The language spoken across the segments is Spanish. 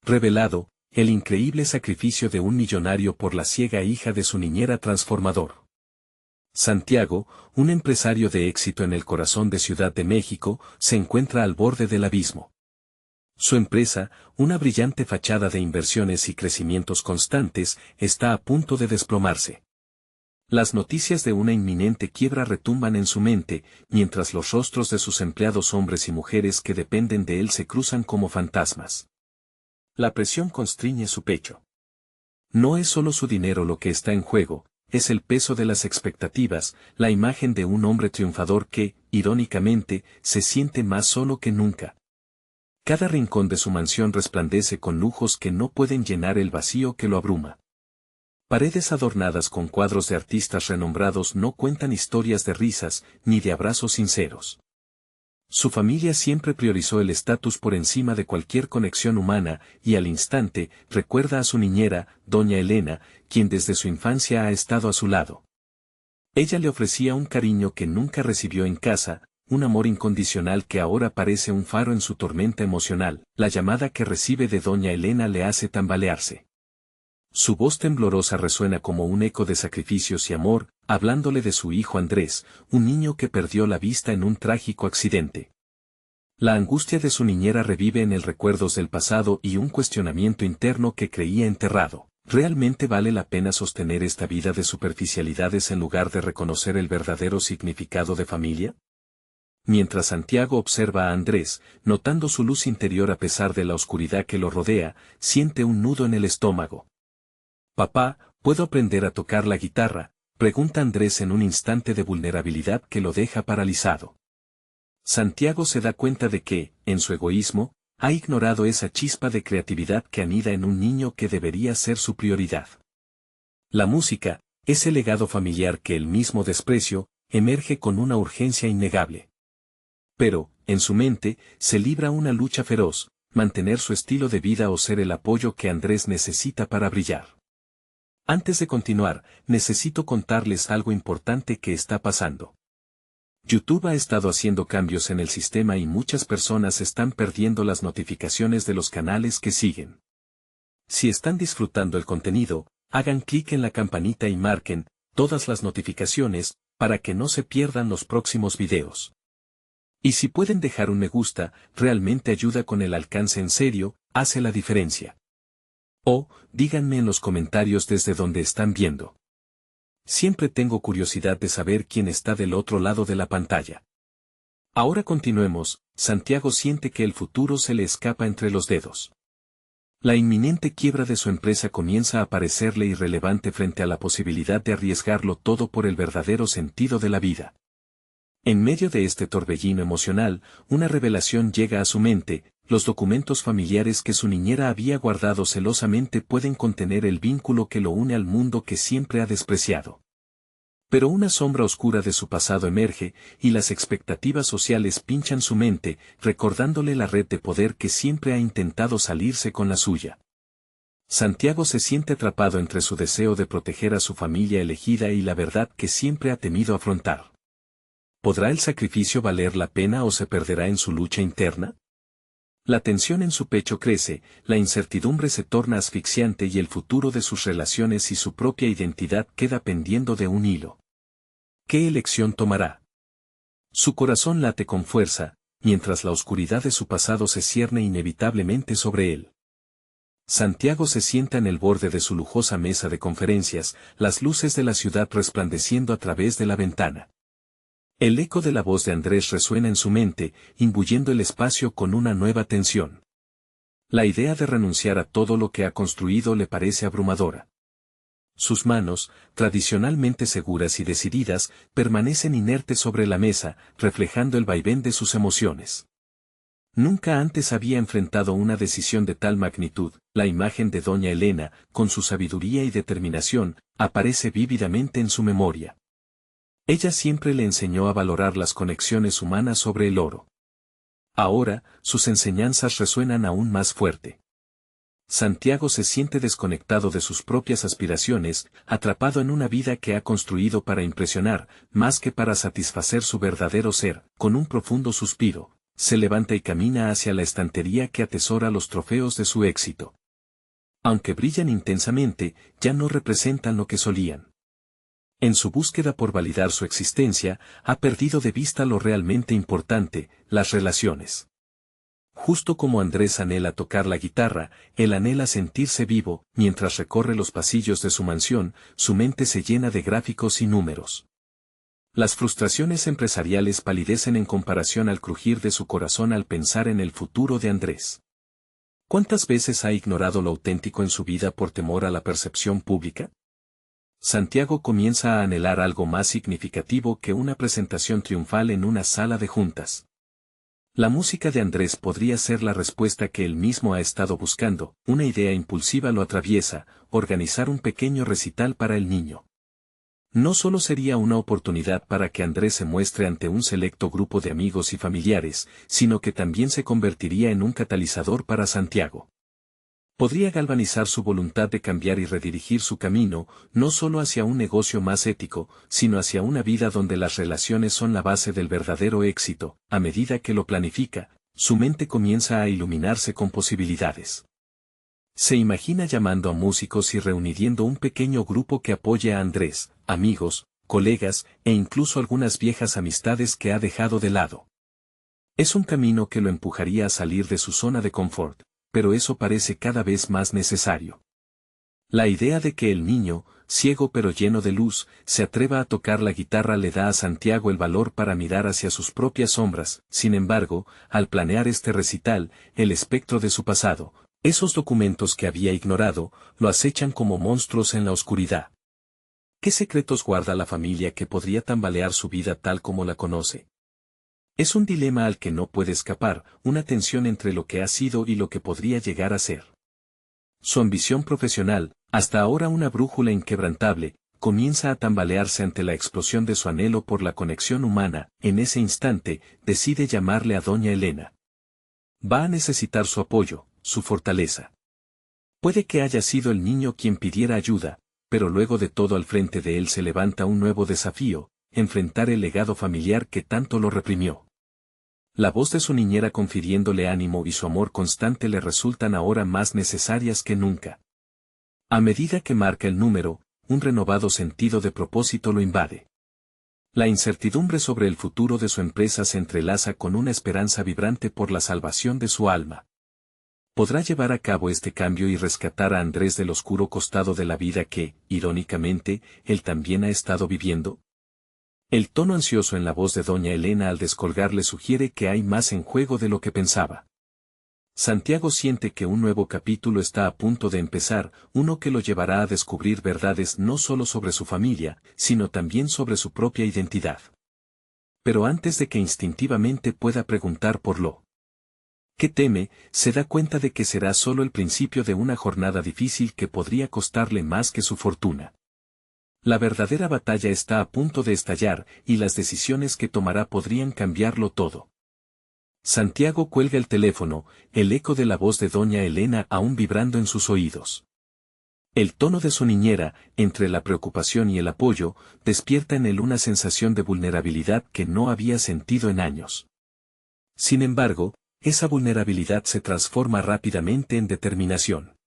revelado, el increíble sacrificio de un millonario por la ciega hija de su niñera transformador. Santiago, un empresario de éxito en el corazón de Ciudad de México, se encuentra al borde del abismo. Su empresa, una brillante fachada de inversiones y crecimientos constantes, está a punto de desplomarse. Las noticias de una inminente quiebra retumban en su mente, mientras los rostros de sus empleados hombres y mujeres que dependen de él se cruzan como fantasmas. La presión constriñe su pecho. No es solo su dinero lo que está en juego, es el peso de las expectativas, la imagen de un hombre triunfador que, irónicamente, se siente más solo que nunca. Cada rincón de su mansión resplandece con lujos que no pueden llenar el vacío que lo abruma. Paredes adornadas con cuadros de artistas renombrados no cuentan historias de risas ni de abrazos sinceros. Su familia siempre priorizó el estatus por encima de cualquier conexión humana y al instante recuerda a su niñera, doña Elena, quien desde su infancia ha estado a su lado. Ella le ofrecía un cariño que nunca recibió en casa, un amor incondicional que ahora parece un faro en su tormenta emocional. La llamada que recibe de doña Elena le hace tambalearse. Su voz temblorosa resuena como un eco de sacrificios y amor, hablándole de su hijo Andrés, un niño que perdió la vista en un trágico accidente. La angustia de su niñera revive en el recuerdos del pasado y un cuestionamiento interno que creía enterrado. ¿Realmente vale la pena sostener esta vida de superficialidades en lugar de reconocer el verdadero significado de familia? Mientras Santiago observa a Andrés, notando su luz interior a pesar de la oscuridad que lo rodea, siente un nudo en el estómago. «Papá, ¿puedo aprender a tocar la guitarra?», pregunta Andrés en un instante de vulnerabilidad que lo deja paralizado. Santiago se da cuenta de que, en su egoísmo, ha ignorado esa chispa de creatividad que anida en un niño que debería ser su prioridad. La música, ese legado familiar que el mismo desprecio, emerge con una urgencia innegable. Pero, en su mente, se libra una lucha feroz, mantener su estilo de vida o ser el apoyo que Andrés necesita para brillar. Antes de continuar, necesito contarles algo importante que está pasando. YouTube ha estado haciendo cambios en el sistema y muchas personas están perdiendo las notificaciones de los canales que siguen. Si están disfrutando el contenido, hagan clic en la campanita y marquen todas las notificaciones para que no se pierdan los próximos videos. Y si pueden dejar un me gusta, realmente ayuda con el alcance en serio, hace la diferencia. O, díganme en los comentarios desde donde están viendo. Siempre tengo curiosidad de saber quién está del otro lado de la pantalla. Ahora continuemos. Santiago siente que el futuro se le escapa entre los dedos. La inminente quiebra de su empresa comienza a parecerle irrelevante frente a la posibilidad de arriesgarlo todo por el verdadero sentido de la vida. En medio de este torbellino emocional, una revelación llega a su mente: los documentos familiares que su niñera había guardado celosamente pueden contener el vínculo que lo une al mundo que siempre ha despreciado. Pero una sombra oscura de su pasado emerge, y las expectativas sociales pinchan su mente, recordándole la red de poder que siempre ha intentado salirse con la suya. Santiago se siente atrapado entre su deseo de proteger a su familia elegida y la verdad que siempre ha temido afrontar. ¿Podrá el sacrificio valer la pena o se perderá en su lucha interna? La tensión en su pecho crece, la incertidumbre se torna asfixiante y el futuro de sus relaciones y su propia identidad queda pendiendo de un hilo. ¿Qué elección tomará? Su corazón late con fuerza, mientras la oscuridad de su pasado se cierne inevitablemente sobre él. Santiago se sienta en el borde de su lujosa mesa de conferencias, las luces de la ciudad resplandeciendo a través de la ventana. El eco de la voz de Andrés resuena en su mente, imbuyendo el espacio con una nueva tensión. La idea de renunciar a todo lo que ha construido le parece abrumadora. Sus manos, tradicionalmente seguras y decididas, permanecen inertes sobre la mesa, reflejando el vaivén de sus emociones. Nunca antes había enfrentado una decisión de tal magnitud. La imagen de doña Elena, con su sabiduría y determinación, aparece vívidamente en su memoria. Ella siempre le enseñó a valorar las conexiones humanas sobre el oro. Ahora, sus enseñanzas resuenan aún más fuerte. Santiago se siente desconectado de sus propias aspiraciones, atrapado en una vida que ha construido para impresionar, más que para satisfacer su verdadero ser. Con un profundo suspiro, Se levanta y camina hacia la estantería que atesora los trofeos de su éxito. Aunque brillan intensamente, ya no representan lo que solían. En su búsqueda por validar su existencia, ha perdido de vista lo realmente importante, las relaciones. Justo como Andrés anhela tocar la guitarra, él anhela sentirse vivo, mientras recorre los pasillos de su mansión, su mente se llena de gráficos y números. Las frustraciones empresariales palidecen en comparación al crujir de su corazón al pensar en el futuro de Andrés. ¿Cuántas veces ha ignorado lo auténtico en su vida por temor a la percepción pública? Santiago comienza a anhelar algo más significativo que una presentación triunfal en una sala de juntas. La música de Andrés podría ser la respuesta que él mismo ha estado buscando, una idea impulsiva lo atraviesa, organizar un pequeño recital para el niño. No solo sería una oportunidad para que Andrés se muestre ante un selecto grupo de amigos y familiares, sino que también se convertiría en un catalizador para Santiago. Podría galvanizar su voluntad de cambiar y redirigir su camino, no solo hacia un negocio más ético, sino hacia una vida donde las relaciones son la base del verdadero éxito. A medida que lo planifica, su mente comienza a iluminarse con posibilidades. Se imagina llamando a músicos y reuniendo un pequeño grupo que apoye a Andrés, amigos, colegas e incluso algunas viejas amistades que ha dejado de lado. Es un camino que lo empujaría a salir de su zona de confort, pero eso parece cada vez más necesario. La idea de que el niño, ciego pero lleno de luz, se atreva a tocar la guitarra le da a Santiago el valor para mirar hacia sus propias sombras. Sin embargo, al planear este recital, el espectro de su pasado, esos documentos que había ignorado, lo acechan como monstruos en la oscuridad. ¿Qué secretos guarda la familia que podría tambalear su vida tal como la conoce? Es un dilema al que no puede escapar, una tensión entre lo que ha sido y lo que podría llegar a ser. Su ambición profesional, hasta ahora una brújula inquebrantable, comienza a tambalearse ante la explosión de su anhelo por la conexión humana. En ese instante, decide llamarle a doña Elena. Va a necesitar su apoyo, su fortaleza. Puede que haya sido el niño quien pidiera ayuda, pero luego de todo al frente de él se levanta un nuevo desafío, enfrentar el legado familiar que tanto lo reprimió. La voz de su niñera confiriéndole ánimo y su amor constante le resultan ahora más necesarias que nunca. A medida que marca el número, un renovado sentido de propósito lo invade. La incertidumbre sobre el futuro de su empresa se entrelaza con una esperanza vibrante por la salvación de su alma. ¿Podrá llevar a cabo este cambio y rescatar a Andrés del oscuro costado de la vida que, irónicamente, él también ha estado viviendo? El tono ansioso en la voz de doña Elena al descolgar le sugiere que hay más en juego de lo que pensaba. Santiago siente que un nuevo capítulo está a punto de empezar, uno que lo llevará a descubrir verdades no solo sobre su familia, sino también sobre su propia identidad. Pero antes de que instintivamente pueda preguntar por lo que teme, se da cuenta de que será solo el principio de una jornada difícil que podría costarle más que su fortuna. La verdadera batalla está a punto de estallar, y las decisiones que tomará podrían cambiarlo todo. Santiago cuelga el teléfono, el eco de la voz de doña Elena aún vibrando en sus oídos. El tono de su niñera, entre la preocupación y el apoyo, despierta en él una sensación de vulnerabilidad que no había sentido en años. Sin embargo, esa vulnerabilidad se transforma rápidamente en determinación.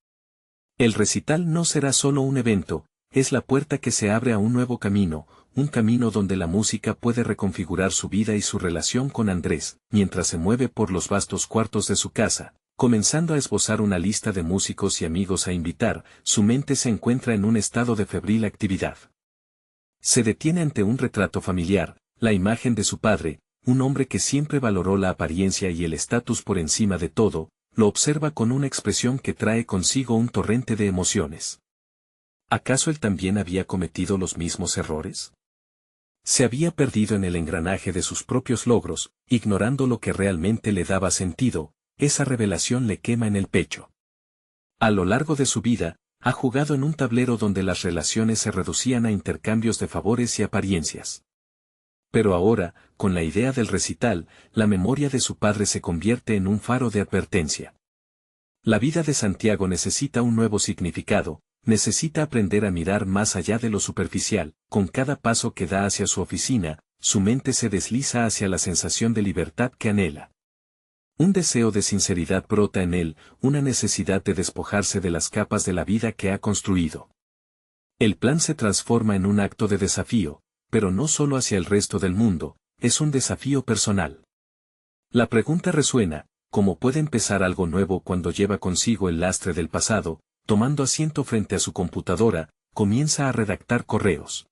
El recital no será solo un evento, es la puerta que se abre a un nuevo camino, un camino donde la música puede reconfigurar su vida y su relación con Andrés. Mientras se mueve por los vastos cuartos de su casa, comenzando a esbozar una lista de músicos y amigos a invitar, su mente se encuentra en un estado de febril actividad. Se detiene ante un retrato familiar, la imagen de su padre, un hombre que siempre valoró la apariencia y el estatus por encima de todo, lo observa con una expresión que trae consigo un torrente de emociones. ¿Acaso él también había cometido los mismos errores? Se había perdido en el engranaje de sus propios logros, ignorando lo que realmente le daba sentido. Esa revelación le quema en el pecho. A lo largo de su vida, ha jugado en un tablero donde las relaciones se reducían a intercambios de favores y apariencias. Pero ahora, con la idea del recital, la memoria de su padre se convierte en un faro de advertencia. La vida de Santiago necesita un nuevo significado, necesita aprender a mirar más allá de lo superficial. Con cada paso que da hacia su oficina, su mente se desliza hacia la sensación de libertad que anhela. Un deseo de sinceridad brota en él, una necesidad de despojarse de las capas de la vida que ha construido. El plan se transforma en un acto de desafío, pero no solo hacia el resto del mundo, es un desafío personal. La pregunta resuena: ¿cómo puede empezar algo nuevo cuando lleva consigo el lastre del pasado? Tomando asiento frente a su computadora, comienza a redactar correos.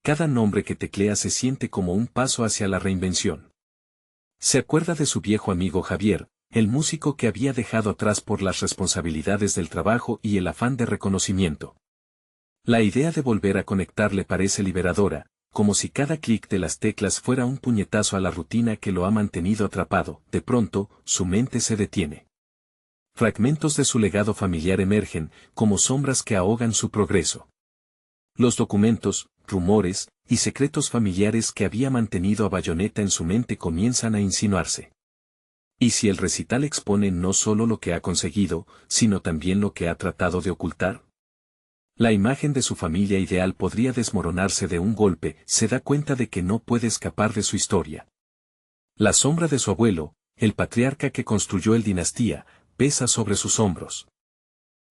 Cada nombre que teclea se siente como un paso hacia la reinvención. Se acuerda de su viejo amigo Javier, el músico que había dejado atrás por las responsabilidades del trabajo y el afán de reconocimiento. La idea de volver a conectar le parece liberadora, como si cada clic de las teclas fuera un puñetazo a la rutina que lo ha mantenido atrapado. De pronto, su mente se detiene. Fragmentos de su legado familiar emergen, como sombras que ahogan su progreso. Los documentos, rumores y secretos familiares que había mantenido a bayoneta en su mente comienzan a insinuarse. ¿Y si el recital expone no solo lo que ha conseguido, sino también lo que ha tratado de ocultar? La imagen de su familia ideal podría desmoronarse de un golpe. Se da cuenta de que no puede escapar de su historia. La sombra de su abuelo, el patriarca que construyó el dinastía, pesa sobre sus hombros.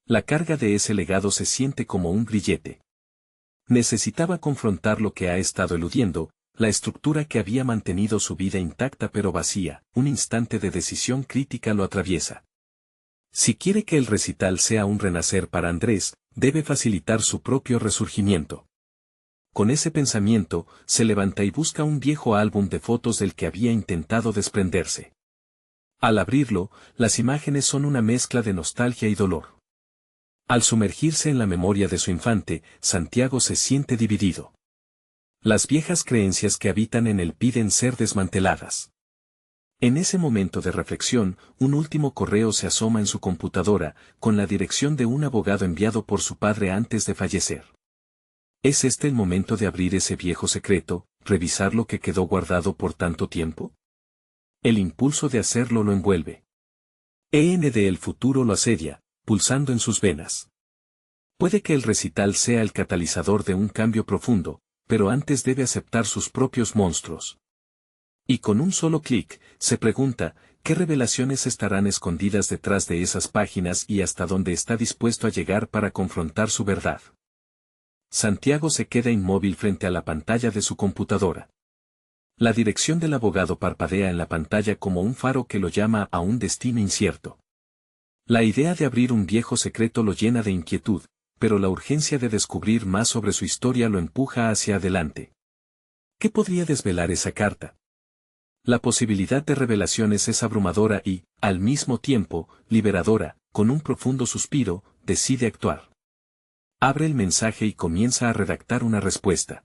La carga de ese legado se siente como un grillete. Necesitaba confrontar lo que ha estado eludiendo, la estructura que había mantenido su vida intacta pero vacía. Un instante de decisión crítica lo atraviesa. Si quiere que el recital sea un renacer para Andrés, debe facilitar su propio resurgimiento. Con ese pensamiento, se levanta y busca un viejo álbum de fotos del que había intentado desprenderse. Al abrirlo, las imágenes son una mezcla de nostalgia y dolor. Al sumergirse en la memoria de su infante, Santiago se siente dividido. Las viejas creencias que habitan en él piden ser desmanteladas. En ese momento de reflexión, un último correo se asoma en su computadora, con la dirección de un abogado enviado por su padre antes de fallecer. ¿Es este el momento de abrir ese viejo secreto, revisar lo que quedó guardado por tanto tiempo? El impulso de hacerlo lo envuelve. El futuro lo asedia, pulsando en sus venas. Puede que el recital sea el catalizador de un cambio profundo, pero antes debe aceptar sus propios monstruos. Y con un solo clic, se pregunta, ¿qué revelaciones estarán escondidas detrás de esas páginas y hasta dónde está dispuesto a llegar para confrontar su verdad? Santiago se queda inmóvil frente a la pantalla de su computadora. La dirección del abogado parpadea en la pantalla como un faro que lo llama a un destino incierto. La idea de abrir un viejo secreto lo llena de inquietud, pero la urgencia de descubrir más sobre su historia lo empuja hacia adelante. ¿Qué podría desvelar esa carta? La posibilidad de revelaciones es abrumadora y, al mismo tiempo, liberadora. Con un profundo suspiro, decide actuar. Abre el mensaje y comienza a redactar una respuesta.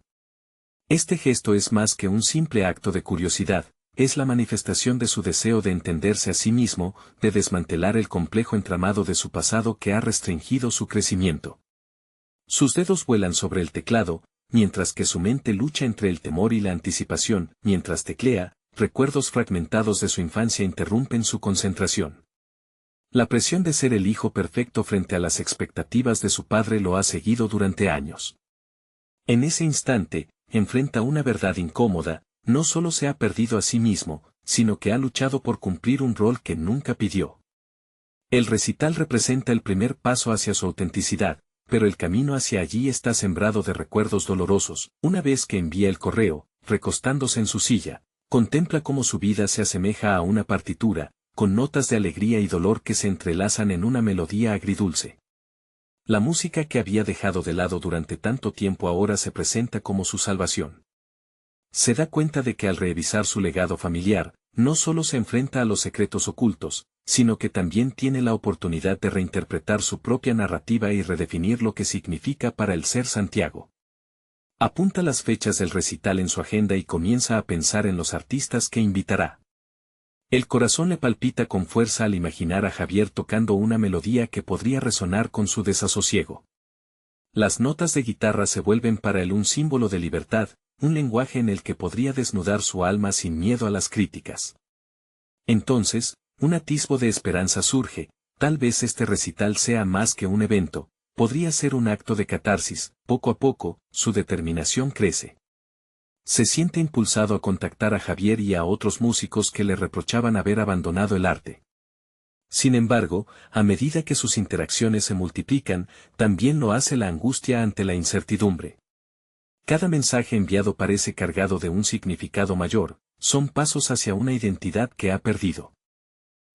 Este gesto es más que un simple acto de curiosidad, es la manifestación de su deseo de entenderse a sí mismo, de desmantelar el complejo entramado de su pasado que ha restringido su crecimiento. Sus dedos vuelan sobre el teclado, mientras que su mente lucha entre el temor y la anticipación. Mientras teclea, recuerdos fragmentados de su infancia interrumpen su concentración. La presión de ser el hijo perfecto frente a las expectativas de su padre lo ha seguido durante años. En ese instante, enfrenta una verdad incómoda: no solo se ha perdido a sí mismo, sino que ha luchado por cumplir un rol que nunca pidió. El recital representa el primer paso hacia su autenticidad, pero el camino hacia allí está sembrado de recuerdos dolorosos. Una vez que envía el correo, recostándose en su silla, contempla cómo su vida se asemeja a una partitura, con notas de alegría y dolor que se entrelazan en una melodía agridulce. La música que había dejado de lado durante tanto tiempo ahora se presenta como su salvación. Se da cuenta de que al revisar su legado familiar, no solo se enfrenta a los secretos ocultos, sino que también tiene la oportunidad de reinterpretar su propia narrativa y redefinir lo que significa para el ser Santiago. Apunta las fechas del recital en su agenda y comienza a pensar en los artistas que invitará. El corazón le palpita con fuerza al imaginar a Javier tocando una melodía que podría resonar con su desasosiego. Las notas de guitarra se vuelven para él un símbolo de libertad, un lenguaje en el que podría desnudar su alma sin miedo a las críticas. Entonces, un atisbo de esperanza surge: tal vez este recital sea más que un evento, podría ser un acto de catarsis. Poco a poco, su determinación crece. Se siente impulsado a contactar a Javier y a otros músicos que le reprochaban haber abandonado el arte. Sin embargo, a medida que sus interacciones se multiplican, también lo hace la angustia ante la incertidumbre. Cada mensaje enviado parece cargado de un significado mayor, son pasos hacia una identidad que ha perdido.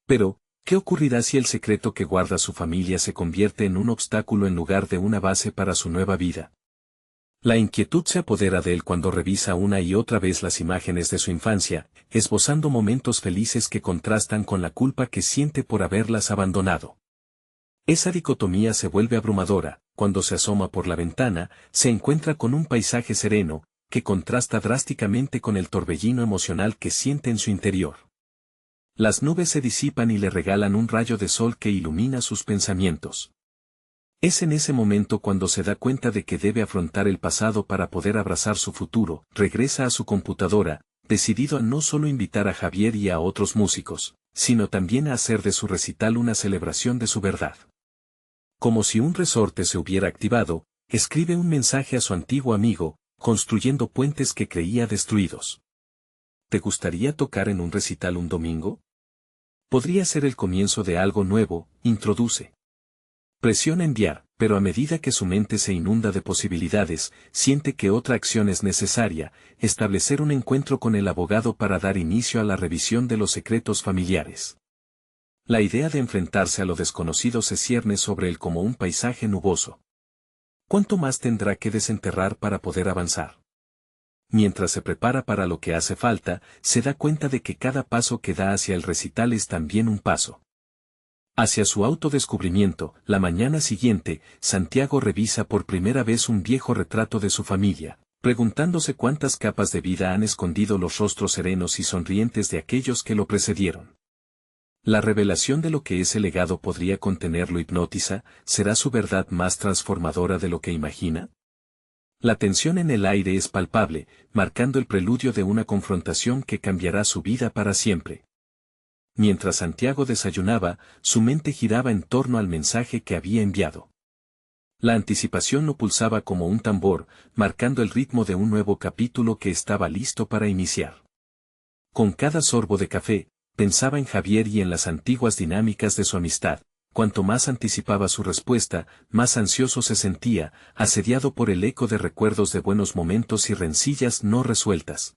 Pero, ¿qué ocurrirá si el secreto que guarda su familia se convierte en un obstáculo en lugar de una base para su nueva vida? La inquietud se apodera de él cuando revisa una y otra vez las imágenes de su infancia, esbozando momentos felices que contrastan con la culpa que siente por haberlas abandonado. Esa dicotomía se vuelve abrumadora, cuando se asoma por la ventana, se encuentra con un paisaje sereno, que contrasta drásticamente con el torbellino emocional que siente en su interior. Las nubes se disipan y le regalan un rayo de sol que ilumina sus pensamientos. Es en ese momento cuando se da cuenta de que debe afrontar el pasado para poder abrazar su futuro. Regresa a su computadora, decidido a no solo invitar a Javier y a otros músicos, sino también a hacer de su recital una celebración de su verdad. Como si un resorte se hubiera activado, escribe un mensaje a su antiguo amigo, construyendo puentes que creía destruidos. ¿Te gustaría tocar en un recital un domingo? Podría ser el comienzo de algo nuevo, introduce. Presiona enviar, pero a medida que su mente se inunda de posibilidades, siente que otra acción es necesaria, establecer un encuentro con el abogado para dar inicio a la revisión de los secretos familiares. La idea de enfrentarse a lo desconocido se cierne sobre él como un paisaje nuboso. ¿Cuánto más tendrá que desenterrar para poder avanzar? Mientras se prepara para lo que hace falta, se da cuenta de que cada paso que da hacia el recital es también un paso hacia su autodescubrimiento. La mañana siguiente, Santiago revisa por primera vez un viejo retrato de su familia, preguntándose cuántas capas de vida han escondido los rostros serenos y sonrientes de aquellos que lo precedieron. La revelación de lo que ese legado podría contener lo hipnotiza. ¿Será su verdad más transformadora de lo que imagina? La tensión en el aire es palpable, marcando el preludio de una confrontación que cambiará su vida para siempre. Mientras Santiago desayunaba, su mente giraba en torno al mensaje que había enviado. La anticipación lo pulsaba como un tambor, marcando el ritmo de un nuevo capítulo que estaba listo para iniciar. Con cada sorbo de café, pensaba en Javier y en las antiguas dinámicas de su amistad. Cuanto más anticipaba su respuesta, más ansioso se sentía, asediado por el eco de recuerdos de buenos momentos y rencillas no resueltas.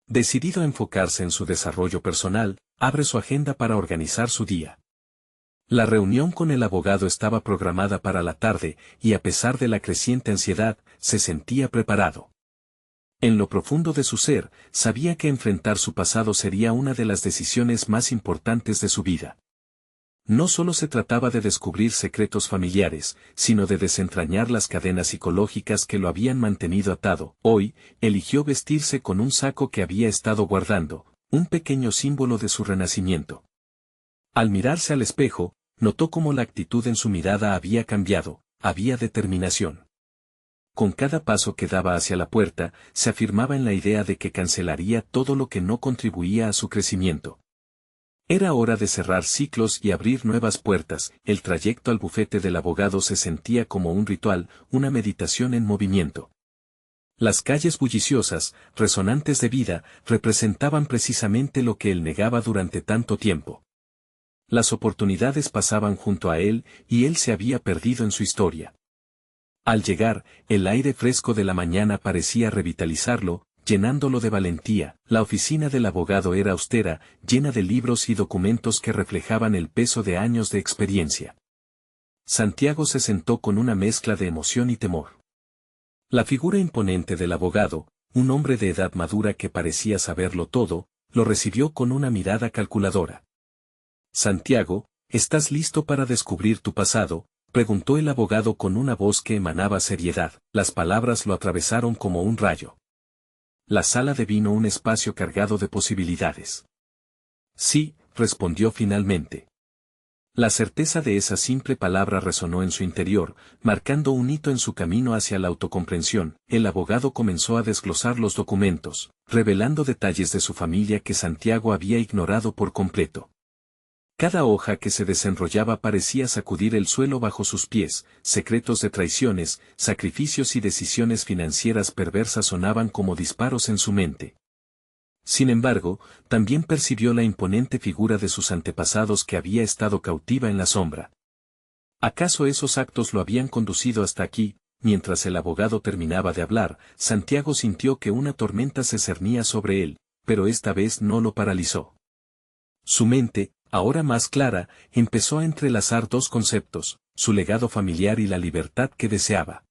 Decidido a enfocarse en su desarrollo personal, abre su agenda para organizar su día. La reunión con el abogado estaba programada para la tarde, y a pesar de la creciente ansiedad, se sentía preparado. En lo profundo de su ser, sabía que enfrentar su pasado sería una de las decisiones más importantes de su vida. No solo se trataba de descubrir secretos familiares, sino de desentrañar las cadenas psicológicas que lo habían mantenido atado. Hoy, eligió vestirse con un saco que había estado guardando, un pequeño símbolo de su renacimiento. Al mirarse al espejo, notó cómo la actitud en su mirada había cambiado, había determinación. Con cada paso que daba hacia la puerta, se afirmaba en la idea de que cancelaría todo lo que no contribuía a su crecimiento. Era hora de cerrar ciclos y abrir nuevas puertas. El trayecto al bufete del abogado se sentía como un ritual, una meditación en movimiento. Las calles bulliciosas, resonantes de vida, representaban precisamente lo que él negaba durante tanto tiempo. Las oportunidades pasaban junto a él, y él se había perdido en su historia. Al llegar, el aire fresco de la mañana parecía revitalizarlo, llenándolo de valentía. La oficina del abogado era austera, llena de libros y documentos que reflejaban el peso de años de experiencia. Santiago se sentó con una mezcla de emoción y temor. La figura imponente del abogado, un hombre de edad madura que parecía saberlo todo, lo recibió con una mirada calculadora. «Santiago, ¿estás listo para descubrir tu pasado?», preguntó el abogado con una voz que emanaba seriedad. Las palabras lo atravesaron como un rayo. La sala devino un espacio cargado de posibilidades. «Sí», respondió finalmente. La certeza de esa simple palabra resonó en su interior, marcando un hito en su camino hacia la autocomprensión. El abogado comenzó a desglosar los documentos, revelando detalles de su familia que Santiago había ignorado por completo. Cada hoja que se desenrollaba parecía sacudir el suelo bajo sus pies, secretos de traiciones, sacrificios y decisiones financieras perversas sonaban como disparos en su mente. Sin embargo, también percibió la imponente figura de sus antepasados que había estado cautiva en la sombra. ¿Acaso esos actos lo habían conducido hasta aquí? Mientras el abogado terminaba de hablar, Santiago sintió que una tormenta se cernía sobre él, pero esta vez no lo paralizó. Su mente, ahora más clara, empezó a entrelazar dos conceptos, su legado familiar y la libertad que deseaba.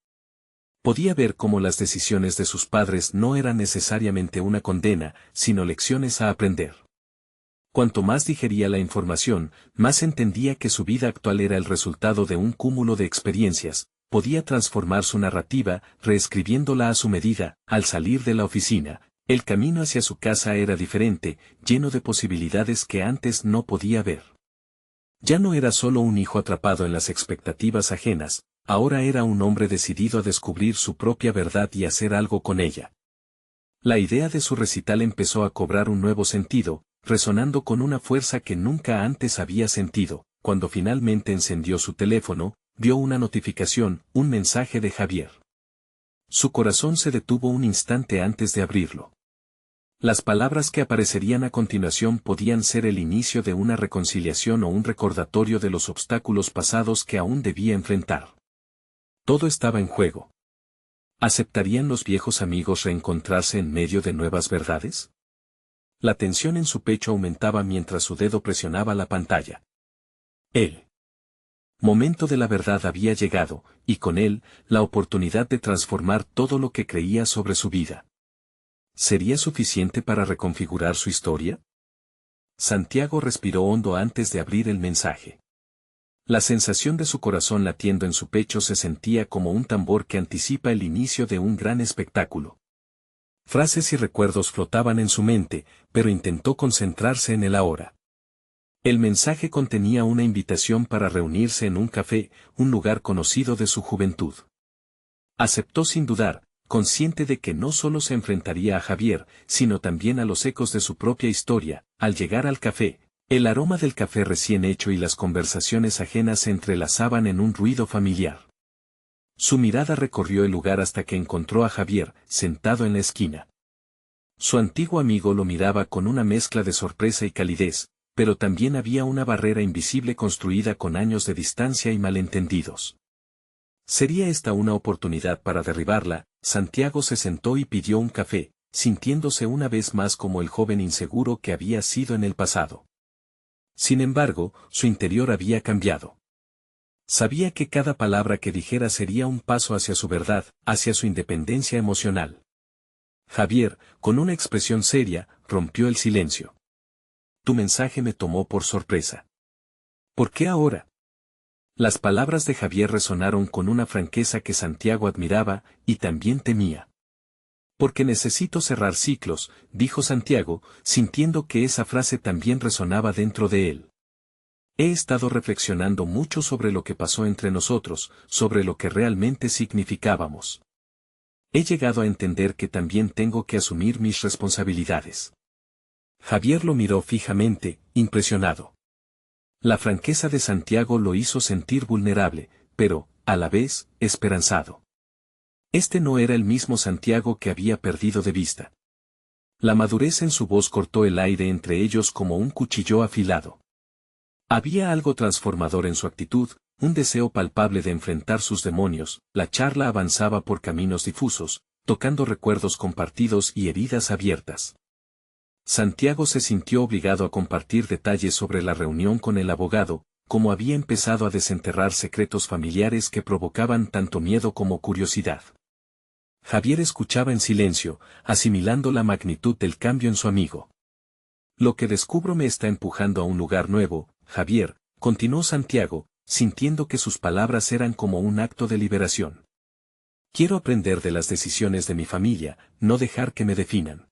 Podía ver cómo las decisiones de sus padres no eran necesariamente una condena, sino lecciones a aprender. Cuanto más digería la información, más entendía que su vida actual era el resultado de un cúmulo de experiencias. Podía transformar su narrativa, reescribiéndola a su medida. Al salir de la oficina, el camino hacia su casa era diferente, lleno de posibilidades que antes no podía ver. Ya no era solo un hijo atrapado en las expectativas ajenas, ahora era un hombre decidido a descubrir su propia verdad y hacer algo con ella. La idea de su recital empezó a cobrar un nuevo sentido, resonando con una fuerza que nunca antes había sentido. Cuando finalmente encendió su teléfono, vio una notificación, un mensaje de Javier. Su corazón se detuvo un instante antes de abrirlo. Las palabras que aparecerían a continuación podían ser el inicio de una reconciliación o un recordatorio de los obstáculos pasados que aún debía enfrentar. Todo estaba en juego. ¿Aceptarían los viejos amigos reencontrarse en medio de nuevas verdades? La tensión en su pecho aumentaba mientras su dedo presionaba la pantalla. El momento de la verdad había llegado, y con él, la oportunidad de transformar todo lo que creía sobre su vida. ¿Sería suficiente para reconfigurar su historia? Santiago respiró hondo antes de abrir el mensaje. La sensación de su corazón latiendo en su pecho se sentía como un tambor que anticipa el inicio de un gran espectáculo. Frases y recuerdos flotaban en su mente, pero intentó concentrarse en el ahora. El mensaje contenía una invitación para reunirse en un café, un lugar conocido de su juventud. Aceptó sin dudar, consciente de que no solo se enfrentaría a Javier, sino también a los ecos de su propia historia. Al llegar al café, el aroma del café recién hecho y las conversaciones ajenas se entrelazaban en un ruido familiar. Su mirada recorrió el lugar hasta que encontró a Javier, sentado en la esquina. Su antiguo amigo lo miraba con una mezcla de sorpresa y calidez, pero también había una barrera invisible construida con años de distancia y malentendidos. ¿Sería esta una oportunidad para derribarla? Santiago se sentó y pidió un café, sintiéndose una vez más como el joven inseguro que había sido en el pasado. Sin embargo, su interior había cambiado. Sabía que cada palabra que dijera sería un paso hacia su verdad, hacia su independencia emocional. Javier, con una expresión seria, rompió el silencio. Tu mensaje me tomó por sorpresa. ¿Por qué ahora? Las palabras de Javier resonaron con una franqueza que Santiago admiraba y también temía. Porque necesito cerrar ciclos, dijo Santiago, sintiendo que esa frase también resonaba dentro de él. He estado reflexionando mucho sobre lo que pasó entre nosotros, sobre lo que realmente significábamos. He llegado a entender que también tengo que asumir mis responsabilidades. Javier lo miró fijamente, impresionado. La franqueza de Santiago lo hizo sentir vulnerable, pero, a la vez, esperanzado. Este no era el mismo Santiago que había perdido de vista. La madurez en su voz cortó el aire entre ellos como un cuchillo afilado. Había algo transformador en su actitud, un deseo palpable de enfrentar sus demonios. La charla avanzaba por caminos difusos, tocando recuerdos compartidos y heridas abiertas. Santiago se sintió obligado a compartir detalles sobre la reunión con el abogado, como había empezado a desenterrar secretos familiares que provocaban tanto miedo como curiosidad. Javier escuchaba en silencio, asimilando la magnitud del cambio en su amigo. Lo que descubro me está empujando a un lugar nuevo, Javier, continuó Santiago, sintiendo que sus palabras eran como un acto de liberación. Quiero aprender de las decisiones de mi familia, no dejar que me definan.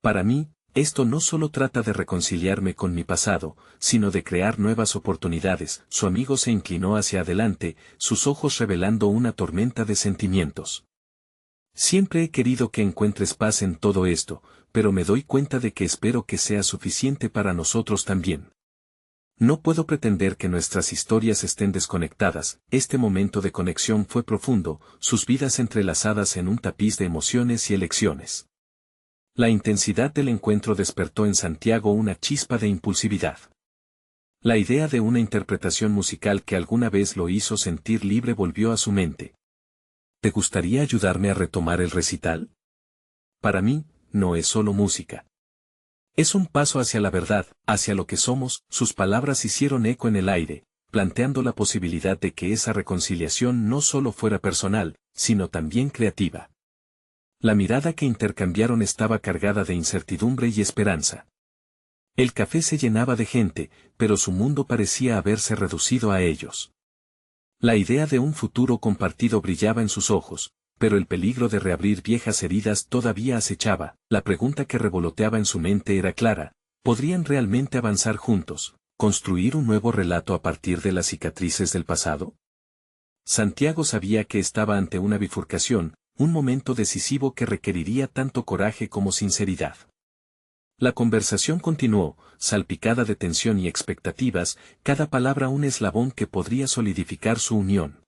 Para mí, esto no solo trata de reconciliarme con mi pasado, sino de crear nuevas oportunidades. Su amigo se inclinó hacia adelante, sus ojos revelando una tormenta de sentimientos. Siempre he querido que encuentres paz en todo esto, pero me doy cuenta de que espero que sea suficiente para nosotros también. No puedo pretender que nuestras historias estén desconectadas, este momento de conexión fue profundo, sus vidas entrelazadas en un tapiz de emociones y elecciones. La intensidad del encuentro despertó en Santiago una chispa de impulsividad. La idea de una interpretación musical que alguna vez lo hizo sentir libre volvió a su mente. ¿Te gustaría ayudarme a retomar el recital? Para mí, no es solo música. Es un paso hacia la verdad, hacia lo que somos. Sus palabras hicieron eco en el aire, planteando la posibilidad de que esa reconciliación no solo fuera personal, sino también creativa. La mirada que intercambiaron estaba cargada de incertidumbre y esperanza. El café se llenaba de gente, pero su mundo parecía haberse reducido a ellos. La idea de un futuro compartido brillaba en sus ojos, pero el peligro de reabrir viejas heridas todavía acechaba. La pregunta que revoloteaba en su mente era clara: ¿podrían realmente avanzar juntos, construir un nuevo relato a partir de las cicatrices del pasado? Santiago sabía que estaba ante una bifurcación, un momento decisivo que requeriría tanto coraje como sinceridad. La conversación continuó, salpicada de tensión y expectativas, cada palabra un eslabón que podría solidificar su unión.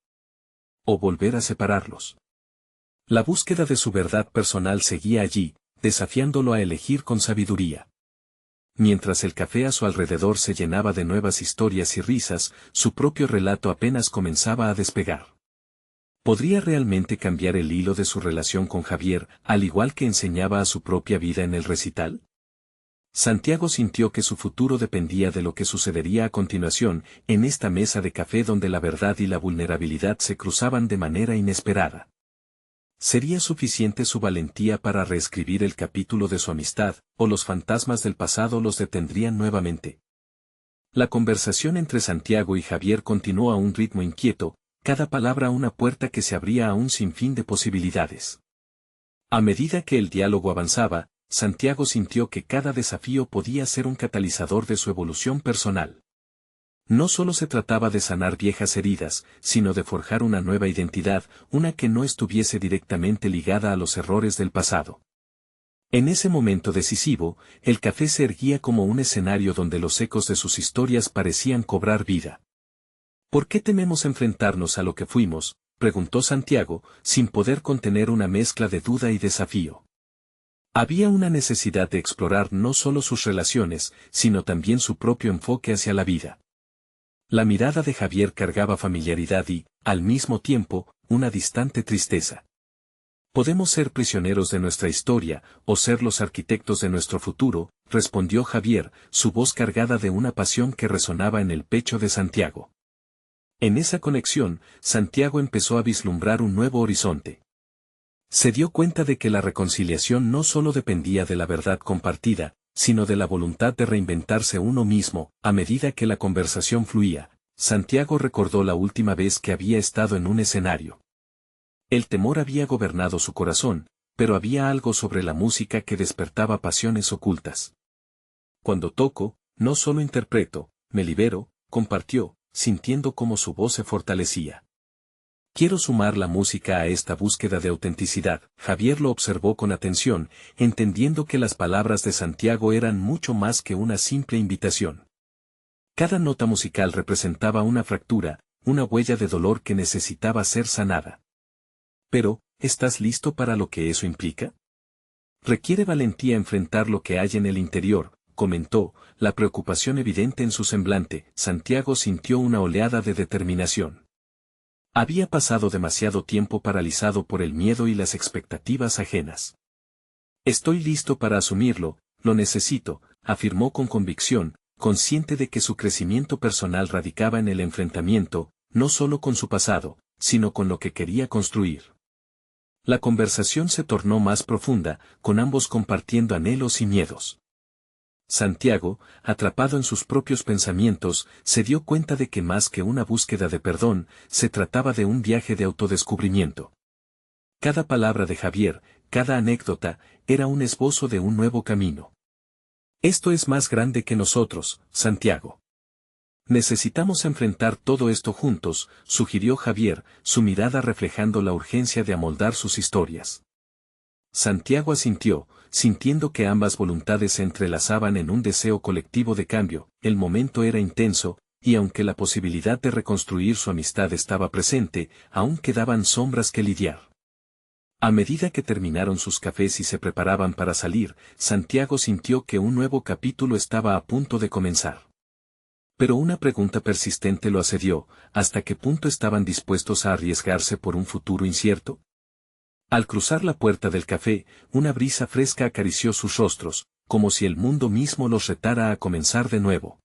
O volver a separarlos. La búsqueda de su verdad personal seguía allí, desafiándolo a elegir con sabiduría. Mientras el café a su alrededor se llenaba de nuevas historias y risas, su propio relato apenas comenzaba a despegar. ¿Podría realmente cambiar el hilo de su relación con Javier, al igual que enseñaba a su propia vida en el recital? Santiago sintió que su futuro dependía de lo que sucedería a continuación, en esta mesa de café donde la verdad y la vulnerabilidad se cruzaban de manera inesperada. ¿Sería suficiente su valentía para reescribir el capítulo de su amistad, o los fantasmas del pasado los detendrían nuevamente? La conversación entre Santiago y Javier continuó a un ritmo inquieto, cada palabra una puerta que se abría a un sinfín de posibilidades. A medida que el diálogo avanzaba, Santiago sintió que cada desafío podía ser un catalizador de su evolución personal. No solo se trataba de sanar viejas heridas, sino de forjar una nueva identidad, una que no estuviese directamente ligada a los errores del pasado. En ese momento decisivo, el café se erguía como un escenario donde los ecos de sus historias parecían cobrar vida. ¿Por qué tememos enfrentarnos a lo que fuimos?, preguntó Santiago, sin poder contener una mezcla de duda y desafío. Había una necesidad de explorar no solo sus relaciones, sino también su propio enfoque hacia la vida. La mirada de Javier cargaba familiaridad y, al mismo tiempo, una distante tristeza. Podemos ser prisioneros de nuestra historia, o ser los arquitectos de nuestro futuro, respondió Javier, su voz cargada de una pasión que resonaba en el pecho de Santiago. En esa conexión, Santiago empezó a vislumbrar un nuevo horizonte. Se dio cuenta de que la reconciliación no solo dependía de la verdad compartida, sino de la voluntad de reinventarse uno mismo. A medida que la conversación fluía, Santiago recordó la última vez que había estado en un escenario. El temor había gobernado su corazón, pero había algo sobre la música que despertaba pasiones ocultas. Cuando toco, no solo interpreto, me libero, compartió, sintiendo cómo su voz se fortalecía. Quiero sumar la música a esta búsqueda de autenticidad. Javier lo observó con atención, entendiendo que las palabras de Santiago eran mucho más que una simple invitación. Cada nota musical representaba una fractura, una huella de dolor que necesitaba ser sanada. Pero, ¿estás listo para lo que eso implica? Requiere valentía enfrentar lo que hay en el interior, comentó, la preocupación evidente en su semblante. Santiago sintió una oleada de determinación. Había pasado demasiado tiempo paralizado por el miedo y las expectativas ajenas. Estoy listo para asumirlo, lo necesito, afirmó con convicción, consciente de que su crecimiento personal radicaba en el enfrentamiento, no solo con su pasado, sino con lo que quería construir. La conversación se tornó más profunda, con ambos compartiendo anhelos y miedos. Santiago, atrapado en sus propios pensamientos, se dio cuenta de que más que una búsqueda de perdón, se trataba de un viaje de autodescubrimiento. Cada palabra de Javier, cada anécdota, era un esbozo de un nuevo camino. Esto es más grande que nosotros, Santiago. Necesitamos enfrentar todo esto juntos, sugirió Javier, su mirada reflejando la urgencia de amoldar sus historias. Santiago asintió, sintiendo que ambas voluntades se entrelazaban en un deseo colectivo de cambio. El momento era intenso, y aunque la posibilidad de reconstruir su amistad estaba presente, aún quedaban sombras que lidiar. A medida que terminaron sus cafés y se preparaban para salir, Santiago sintió que un nuevo capítulo estaba a punto de comenzar. Pero una pregunta persistente lo asedió: ¿hasta qué punto estaban dispuestos a arriesgarse por un futuro incierto? Al cruzar la puerta del café, una brisa fresca acarició sus rostros, como si el mundo mismo los retara a comenzar de nuevo.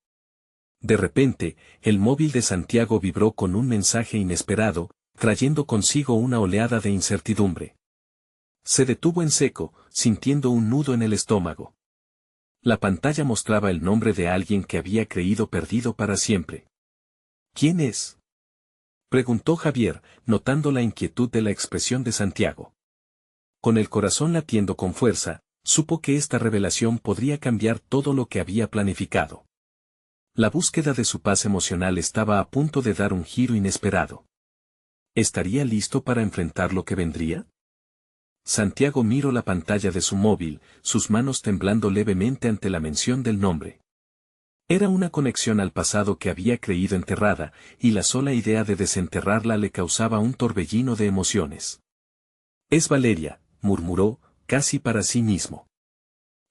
De repente, el móvil de Santiago vibró con un mensaje inesperado, trayendo consigo una oleada de incertidumbre. Se detuvo en seco, sintiendo un nudo en el estómago. La pantalla mostraba el nombre de alguien que había creído perdido para siempre. ¿Quién es?, preguntó Javier, notando la inquietud de la expresión de Santiago. Con el corazón latiendo con fuerza, supo que esta revelación podría cambiar todo lo que había planificado. La búsqueda de su paz emocional estaba a punto de dar un giro inesperado. ¿Estaría listo para enfrentar lo que vendría? Santiago miró la pantalla de su móvil, sus manos temblando levemente ante la mención del nombre. Era una conexión al pasado que había creído enterrada, y la sola idea de desenterrarla le causaba un torbellino de emociones. «Es Valeria», murmuró, casi para sí mismo.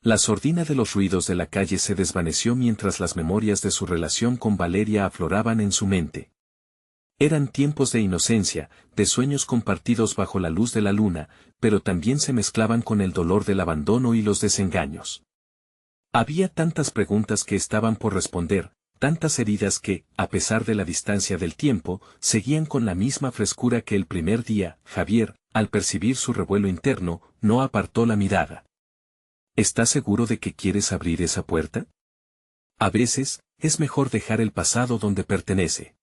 La sordina de los ruidos de la calle se desvaneció mientras las memorias de su relación con Valeria afloraban en su mente. Eran tiempos de inocencia, de sueños compartidos bajo la luz de la luna, pero también se mezclaban con el dolor del abandono y los desengaños. Había tantas preguntas que estaban por responder, tantas heridas que, a pesar de la distancia del tiempo, seguían con la misma frescura que el primer día. Javier, al percibir su revuelo interno, no apartó la mirada. ¿Estás seguro de que quieres abrir esa puerta? A veces, es mejor dejar el pasado donde pertenece.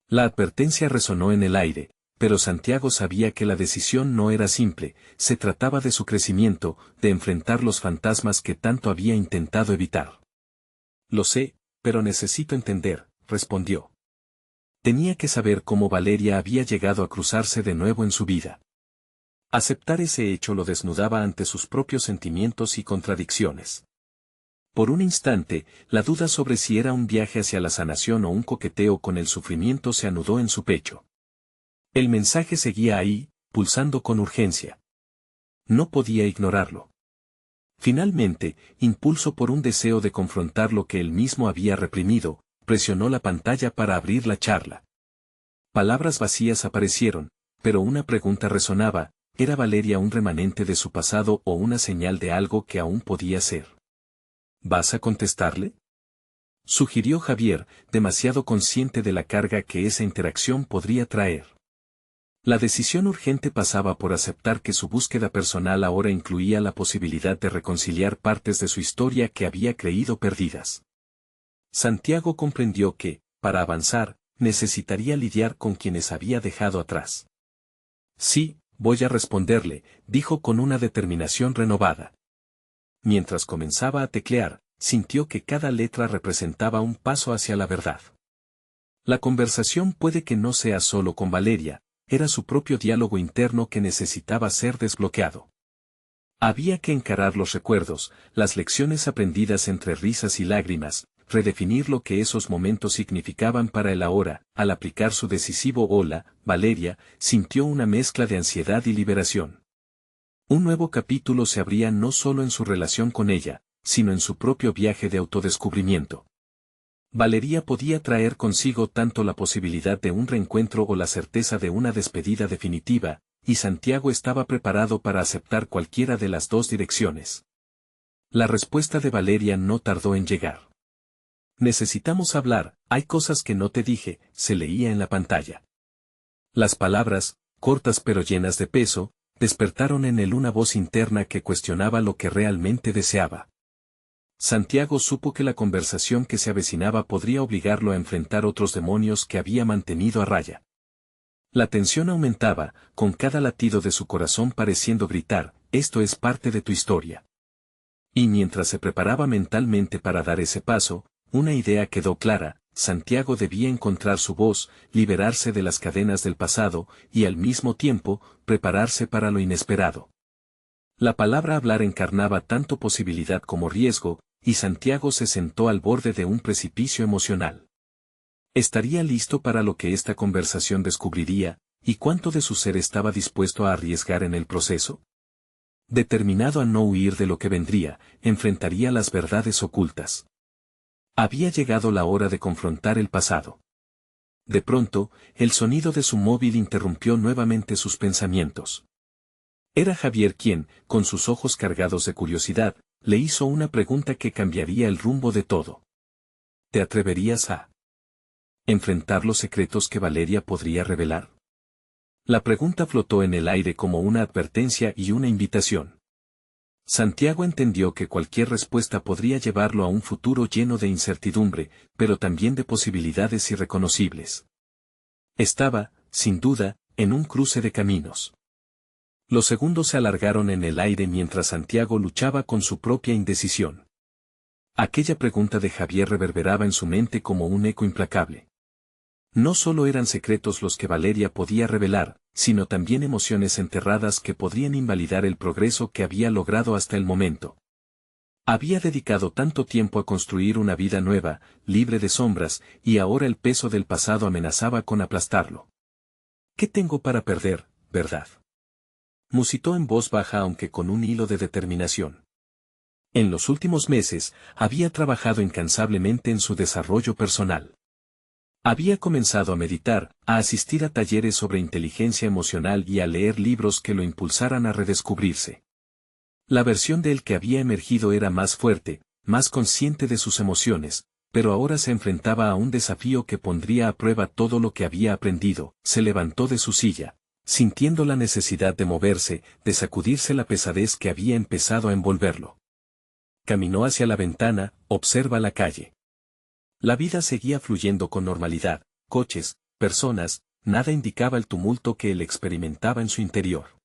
La advertencia resonó en el aire, pero Santiago sabía que la decisión no era simple, se trataba de su crecimiento, de enfrentar los fantasmas que tanto había intentado evitar. Lo sé, pero necesito entender, respondió. Tenía que saber cómo Valeria había llegado a cruzarse de nuevo en su vida. Aceptar ese hecho lo desnudaba ante sus propios sentimientos y contradicciones. Por un instante, la duda sobre si era un viaje hacia la sanación o un coqueteo con el sufrimiento se anudó en su pecho. El mensaje seguía ahí, pulsando con urgencia. No podía ignorarlo. Finalmente, impulso por un deseo de confrontar lo que él mismo había reprimido, presionó la pantalla para abrir la charla. Palabras vacías aparecieron, pero una pregunta resonaba: ¿era Valeria un remanente de su pasado o una señal de algo que aún podía ser? ¿Vas a contestarle?, sugirió Javier, demasiado consciente de la carga que esa interacción podría traer. La decisión urgente pasaba por aceptar que su búsqueda personal ahora incluía la posibilidad de reconciliar partes de su historia que había creído perdidas. Santiago comprendió que, para avanzar, necesitaría lidiar con quienes había dejado atrás. Sí, voy a responderle, dijo con una determinación renovada. Mientras comenzaba a teclear, sintió que cada letra representaba un paso hacia la verdad. La conversación puede que no sea solo con Valeria, era su propio diálogo interno que necesitaba ser desbloqueado. Había que encarar los recuerdos, las lecciones aprendidas entre risas y lágrimas, redefinir lo que esos momentos significaban para él ahora. Al aplicar su decisivo hola, Valeria sintió una mezcla de ansiedad y liberación. Un nuevo capítulo se abría no solo en su relación con ella, sino en su propio viaje de autodescubrimiento. Valeria podía traer consigo tanto la posibilidad de un reencuentro o la certeza de una despedida definitiva, y Santiago estaba preparado para aceptar cualquiera de las dos direcciones. La respuesta de Valeria no tardó en llegar. Necesitamos hablar, hay cosas que no te dije, se leía en la pantalla. Las palabras, cortas pero llenas de peso, despertaron en él una voz interna que cuestionaba lo que realmente deseaba. Santiago supo que la conversación que se avecinaba podría obligarlo a enfrentar otros demonios que había mantenido a raya. La tensión aumentaba, con cada latido de su corazón pareciendo gritar: esto es parte de tu historia. Y mientras se preparaba mentalmente para dar ese paso, una idea quedó clara: Santiago debía encontrar su voz, liberarse de las cadenas del pasado, y al mismo tiempo, prepararse para lo inesperado. La palabra hablar encarnaba tanto posibilidad como riesgo, y Santiago se sentó al borde de un precipicio emocional. ¿Estaría listo para lo que esta conversación descubriría, y cuánto de su ser estaba dispuesto a arriesgar en el proceso? Determinado a no huir de lo que vendría, enfrentaría las verdades ocultas. Había llegado la hora de confrontar el pasado. De pronto, el sonido de su móvil interrumpió nuevamente sus pensamientos. Era Javier quien, con sus ojos cargados de curiosidad, le hizo una pregunta que cambiaría el rumbo de todo. ¿Te atreverías a enfrentar los secretos que Valeria podría revelar? La pregunta flotó en el aire como una advertencia y una invitación. Santiago entendió que cualquier respuesta podría llevarlo a un futuro lleno de incertidumbre, pero también de posibilidades irreconocibles. Estaba, sin duda, en un cruce de caminos. Los segundos se alargaron en el aire mientras Santiago luchaba con su propia indecisión. Aquella pregunta de Javier reverberaba en su mente como un eco implacable. No solo eran secretos los que Valeria podía revelar, sino también emociones enterradas que podrían invalidar el progreso que había logrado hasta el momento. Había dedicado tanto tiempo a construir una vida nueva, libre de sombras, y ahora el peso del pasado amenazaba con aplastarlo. ¿Qué tengo para perder, verdad?, musitó en voz baja aunque con un hilo de determinación. En los últimos meses, había trabajado incansablemente en su desarrollo personal. Había comenzado a meditar, a asistir a talleres sobre inteligencia emocional y a leer libros que lo impulsaran a redescubrirse. La versión de él que había emergido era más fuerte, más consciente de sus emociones, pero ahora se enfrentaba a un desafío que pondría a prueba todo lo que había aprendido. Se levantó de su silla, sintiendo la necesidad de moverse, de sacudirse la pesadez que había empezado a envolverlo. Caminó hacia la ventana, observa la calle. La vida seguía fluyendo con normalidad, coches, personas, nada indicaba el tumulto que él experimentaba en su interior.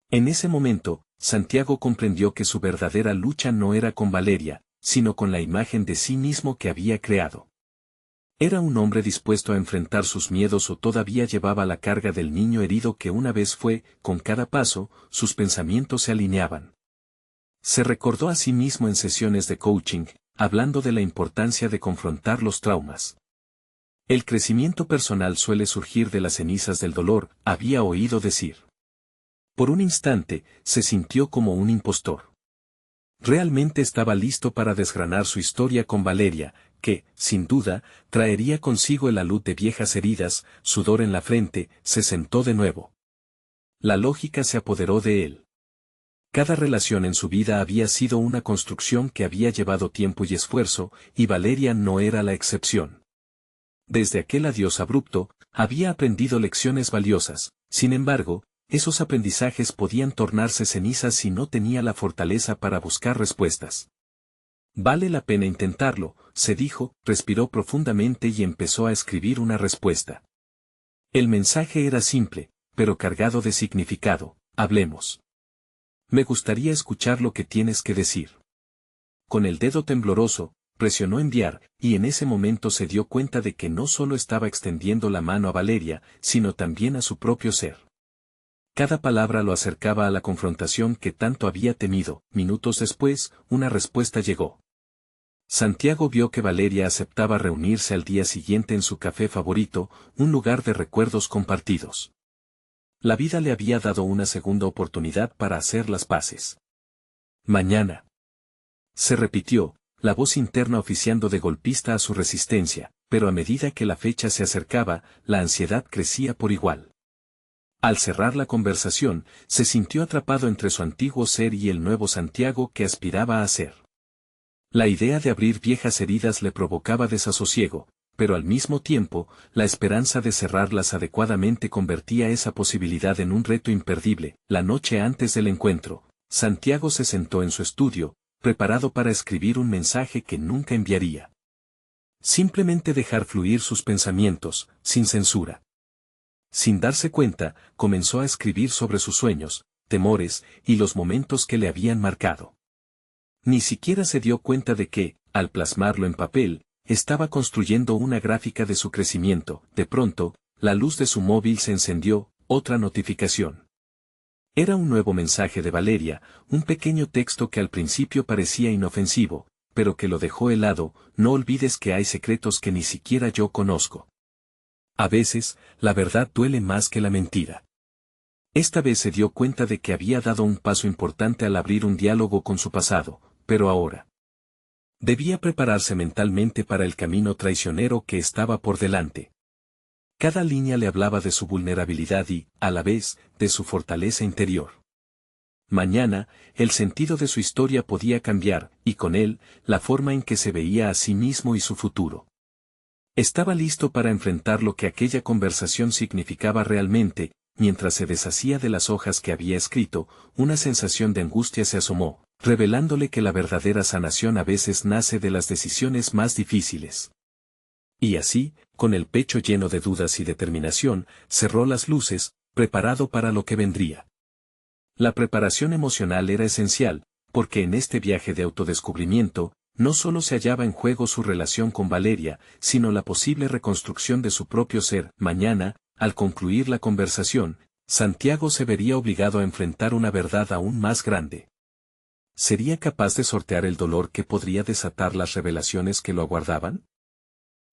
En ese momento, Santiago comprendió que su verdadera lucha no era con Valeria, sino con la imagen de sí mismo que había creado. ¿Era un hombre dispuesto a enfrentar sus miedos o todavía llevaba la carga del niño herido que una vez fue? Con cada paso, sus pensamientos se alineaban. Se recordó a sí mismo en sesiones de coaching, hablando de la importancia de confrontar los traumas. El crecimiento personal suele surgir de las cenizas del dolor, había oído decir. Por un instante, se sintió como un impostor. Realmente estaba listo para desgranar su historia con Valeria, que, sin duda, traería consigo el alud de viejas heridas, sudor en la frente. Se sentó de nuevo. La lógica se apoderó de él. Cada relación en su vida había sido una construcción que había llevado tiempo y esfuerzo, y Valeria no era la excepción. Desde aquel adiós abrupto, había aprendido lecciones valiosas. Sin embargo, esos aprendizajes podían tornarse cenizas si no tenía la fortaleza para buscar respuestas. Vale la pena intentarlo, se dijo, respiró profundamente y empezó a escribir una respuesta. El mensaje era simple, pero cargado de significado. Hablemos. Me gustaría escuchar lo que tienes que decir. Con el dedo tembloroso, presionó enviar, y en ese momento se dio cuenta de que no solo estaba extendiendo la mano a Valeria, sino también a su propio ser. Cada palabra lo acercaba a la confrontación que tanto había temido. Minutos después, una respuesta llegó. Santiago vio que Valeria aceptaba reunirse al día siguiente en su café favorito, un lugar de recuerdos compartidos. La vida le había dado una segunda oportunidad para hacer las paces. Mañana. Se repitió, la voz interna oficiando de golpista a su resistencia, pero a medida que la fecha se acercaba, la ansiedad crecía por igual. Al cerrar la conversación, se sintió atrapado entre su antiguo ser y el nuevo Santiago que aspiraba a ser. La idea de abrir viejas heridas le provocaba desasosiego, pero al mismo tiempo, la esperanza de cerrarlas adecuadamente convertía esa posibilidad en un reto imperdible. La noche antes del encuentro, Santiago se sentó en su estudio, preparado para escribir un mensaje que nunca enviaría. Simplemente dejar fluir sus pensamientos, sin censura. Sin darse cuenta, comenzó a escribir sobre sus sueños, temores, y los momentos que le habían marcado. Ni siquiera se dio cuenta de que, al plasmarlo en papel, estaba construyendo una gráfica de su crecimiento. De pronto, la luz de su móvil se encendió, otra notificación. Era un nuevo mensaje de Valeria, un pequeño texto que al principio parecía inofensivo, pero que lo dejó helado. No olvides que hay secretos que ni siquiera yo conozco. A veces, la verdad duele más que la mentira. Esta vez se dio cuenta de que había dado un paso importante al abrir un diálogo con su pasado, pero ahora debía prepararse mentalmente para el camino traicionero que estaba por delante. Cada línea le hablaba de su vulnerabilidad y, a la vez, de su fortaleza interior. Mañana, el sentido de su historia podía cambiar, y con él, la forma en que se veía a sí mismo y su futuro. Estaba listo para enfrentar lo que aquella conversación significaba realmente. Mientras se deshacía de las hojas que había escrito, una sensación de angustia se asomó, revelándole que la verdadera sanación a veces nace de las decisiones más difíciles. Y así, con el pecho lleno de dudas y determinación, cerró las luces, preparado para lo que vendría. La preparación emocional era esencial, porque en este viaje de autodescubrimiento, no solo se hallaba en juego su relación con Valeria, sino la posible reconstrucción de su propio ser. Mañana, al concluir la conversación, Santiago se vería obligado a enfrentar una verdad aún más grande. ¿Sería capaz de sortear el dolor que podría desatar las revelaciones que lo aguardaban?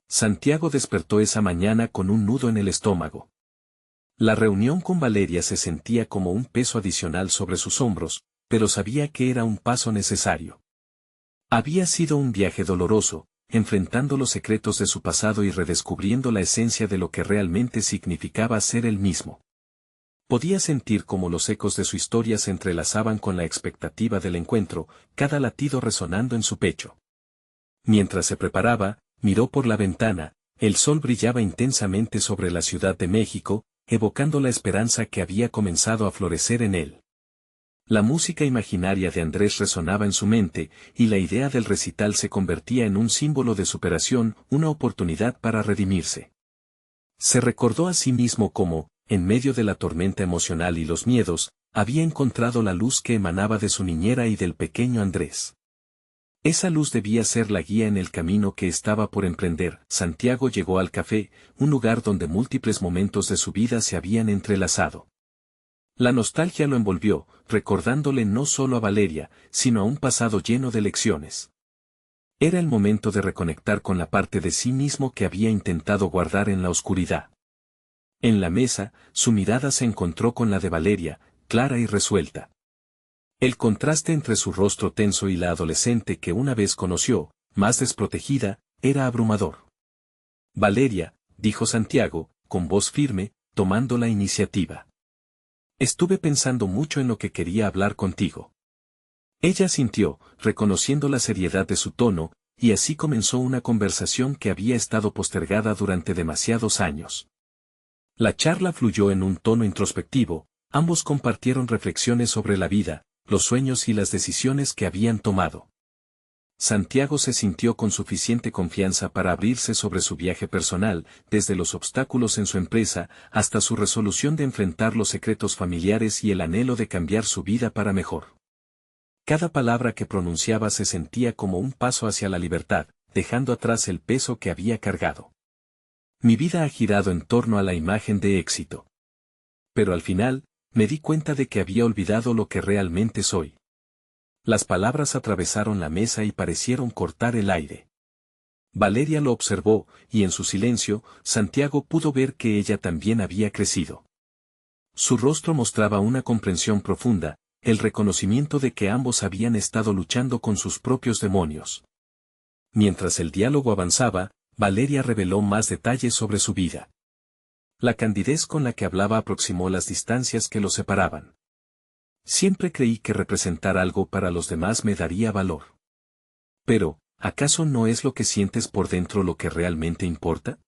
Santiago despertó esa mañana con un nudo en el estómago. La reunión con Valeria se sentía como un peso adicional sobre sus hombros, pero sabía que era un paso necesario. Había sido un viaje doloroso, enfrentando los secretos de su pasado y redescubriendo la esencia de lo que realmente significaba ser él mismo. Podía sentir cómo los ecos de su historia se entrelazaban con la expectativa del encuentro, cada latido resonando en su pecho. Mientras se preparaba, miró por la ventana. El sol brillaba intensamente sobre la Ciudad de México, evocando la esperanza que había comenzado a florecer en él. La música imaginaria de Andrés resonaba en su mente, y la idea del recital se convertía en un símbolo de superación, una oportunidad para redimirse. Se recordó a sí mismo cómo, en medio de la tormenta emocional y los miedos, había encontrado la luz que emanaba de su niñera y del pequeño Andrés. Esa luz debía ser la guía en el camino que estaba por emprender. Santiago llegó al café, un lugar donde múltiples momentos de su vida se habían entrelazado. La nostalgia lo envolvió, recordándole no solo a Valeria, sino a un pasado lleno de lecciones. Era el momento de reconectar con la parte de sí mismo que había intentado guardar en la oscuridad. En la mesa, su mirada se encontró con la de Valeria, clara y resuelta. El contraste entre su rostro tenso y la adolescente que una vez conoció, más desprotegida, era abrumador. Valeria, dijo Santiago, con voz firme, tomando la iniciativa. Estuve pensando mucho en lo que quería hablar contigo. Ella sintió, reconociendo la seriedad de su tono, y así comenzó una conversación que había estado postergada durante demasiados años. La charla fluyó en un tono introspectivo, ambos compartieron reflexiones sobre la vida, los sueños y las decisiones que habían tomado. Santiago se sintió con suficiente confianza para abrirse sobre su viaje personal, desde los obstáculos en su empresa, hasta su resolución de enfrentar los secretos familiares y el anhelo de cambiar su vida para mejor. Cada palabra que pronunciaba se sentía como un paso hacia la libertad, dejando atrás el peso que había cargado. Mi vida ha girado en torno a la imagen de éxito. Pero al final, me di cuenta de que había olvidado lo que realmente soy. Las palabras atravesaron la mesa y parecieron cortar el aire. Valeria lo observó, y en su silencio, Santiago pudo ver que ella también había crecido. Su rostro mostraba una comprensión profunda, el reconocimiento de que ambos habían estado luchando con sus propios demonios. Mientras el diálogo avanzaba, Valeria reveló más detalles sobre su vida. La candidez con la que hablaba aproximó las distancias que los separaban. Siempre creí que representar algo para los demás me daría valor. Pero, ¿acaso no es lo que sientes por dentro lo que realmente importa?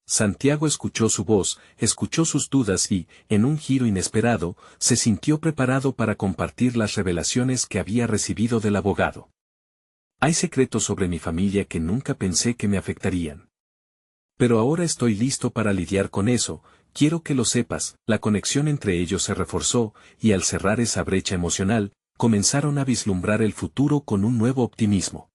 Santiago escuchó su voz, escuchó sus dudas y, en un giro inesperado, se sintió preparado para compartir las revelaciones que había recibido del abogado. Hay secretos sobre mi familia que nunca pensé que me afectarían. Pero ahora estoy listo para lidiar con eso. Quiero que lo sepas. La conexión entre ellos se reforzó, y al cerrar esa brecha emocional, comenzaron a vislumbrar el futuro con un nuevo optimismo.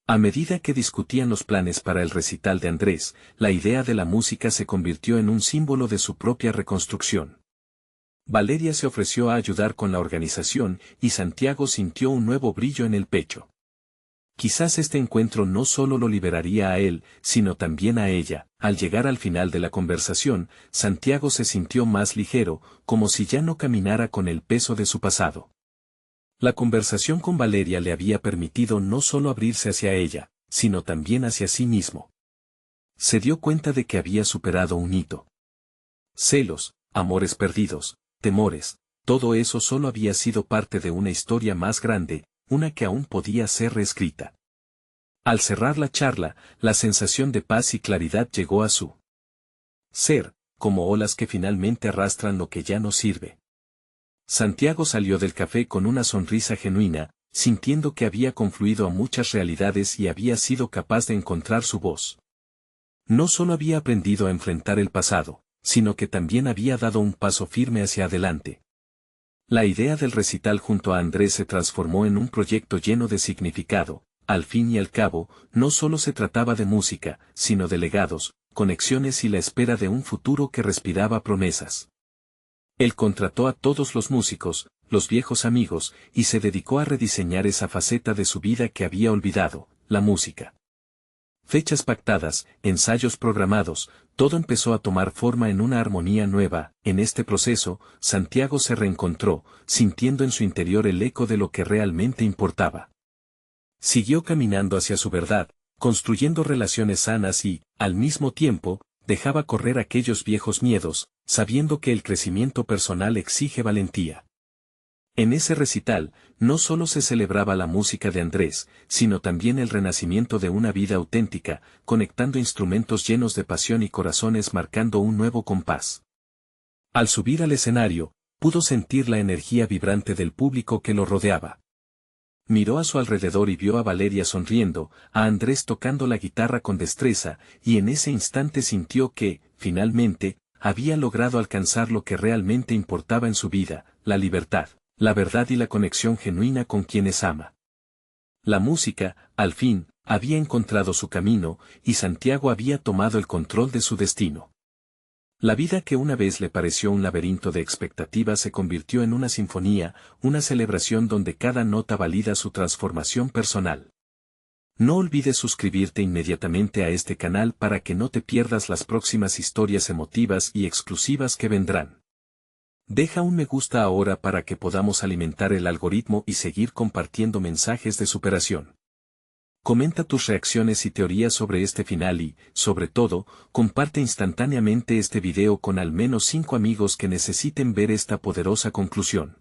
A medida que discutían los planes para el recital de Andrés, la idea de la música se convirtió en un símbolo de su propia reconstrucción. Valeria se ofreció a ayudar con la organización y Santiago sintió un nuevo brillo en el pecho. Quizás este encuentro no solo lo liberaría a él, sino también a ella. Al llegar al final de la conversación, Santiago se sintió más ligero, como si ya no caminara con el peso de su pasado. La conversación con Valeria le había permitido no solo abrirse hacia ella, sino también hacia sí mismo. Se dio cuenta de que había superado un hito. Celos, amores perdidos, temores, todo eso solo había sido parte de una historia más grande, una que aún podía ser reescrita. Al cerrar la charla, la sensación de paz y claridad llegó a su ser, como olas que finalmente arrastran lo que ya no sirve. Santiago salió del café con una sonrisa genuina, sintiendo que había confluido a muchas realidades y había sido capaz de encontrar su voz. No solo había aprendido a enfrentar el pasado, sino que también había dado un paso firme hacia adelante. La idea del recital junto a Andrés se transformó en un proyecto lleno de significado. Al fin y al cabo, no solo se trataba de música, sino de legados, conexiones y la espera de un futuro que respiraba promesas. Él contrató a todos los músicos, los viejos amigos, y se dedicó a rediseñar esa faceta de su vida que había olvidado, la música. Fechas pactadas, ensayos programados, todo empezó a tomar forma en una armonía nueva. En este proceso, Santiago se reencontró, sintiendo en su interior el eco de lo que realmente importaba. Siguió caminando hacia su verdad, construyendo relaciones sanas y, al mismo tiempo, dejaba correr aquellos viejos miedos, sabiendo que el crecimiento personal exige valentía. En ese recital, no solo se celebraba la música de Andrés, sino también el renacimiento de una vida auténtica, conectando instrumentos llenos de pasión y corazones marcando un nuevo compás. Al subir al escenario, pudo sentir la energía vibrante del público que lo rodeaba. Miró a su alrededor y vio a Valeria sonriendo, a Andrés tocando la guitarra con destreza, y en ese instante sintió que, finalmente, había logrado alcanzar lo que realmente importaba en su vida, la libertad, la verdad y la conexión genuina con quienes ama. La música, al fin, había encontrado su camino, y Santiago había tomado el control de su destino. La vida que una vez le pareció un laberinto de expectativas se convirtió en una sinfonía, una celebración donde cada nota valida su transformación personal. No olvides suscribirte inmediatamente a este canal para que no te pierdas las próximas historias emotivas y exclusivas que vendrán. Deja un me gusta ahora para que podamos alimentar el algoritmo y seguir compartiendo mensajes de superación. Comenta tus reacciones y teorías sobre este final y, sobre todo, comparte instantáneamente este video con al menos 5 amigos que necesiten ver esta poderosa conclusión.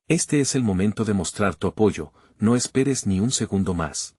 Este es el momento de mostrar tu apoyo, no esperes ni un segundo más.